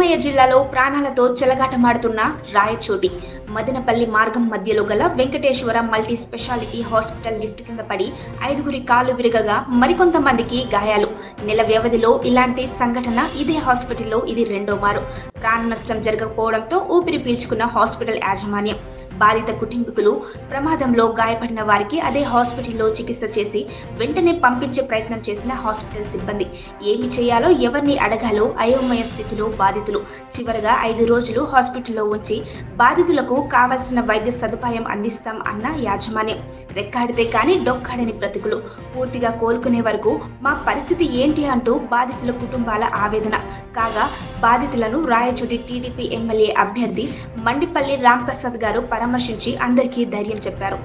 అన్నమయ్య జిల్లాలో ప్రాణాలతో చెలగాటమాడుతున్న రాయచోటి మదనపల్లి మార్గం మధ్యలో గల Venkateswara multi speciality hospital lift కింద పడి 5గురి కాలు విరగగా మరికొంతమందికి గాయాలు. నెల వ్యవధిలో ఇలాంటి సంఘటన ఇదే హాస్పిటల్లో ఇది రెండో మారు. ప్రాణ నష్టం జరగకపోవడంతో ఊపిరి పీల్చుకున్న హాస్పిటల్ యాజమాన్యం. బాధిత కుటుంబీకులు ప్రమాదంలో గాయపడిన వారికి అదే హాస్పిటల్లో చికిత్స చేసి వెంటనే పంపించే ప్రయత్నం చేసిన హాస్పిటల్ సిబ్బంది. ఏమి చేయాలో ఎవరిని అడగాలో అయోమయ స్థితిలో బాధితులు. చివరగా 5 రోజులు హాస్పిటల్లో ఉంచి బాధితులకు కావలసిన వైద్య సదుపాయం అందిస్తాం అన్న యాజమాన్యం. రెక్కాడితే కానీ డొక్కాడని బ్రతుకులు. పూర్తిగా కోలుకునే వరకు మా పరిస్థితి ఏంటి అంటూ బాధితుల కుటుంబాల ఆవేదన. కాగా బాధితులను రాయచోటి టీడీపీ ఎమ్మెల్యే అభ్యర్థి మండిపల్లి రాంప్రసాద్ గారు పరామర్శించి అందరికీ ధైర్యం చెప్పారు.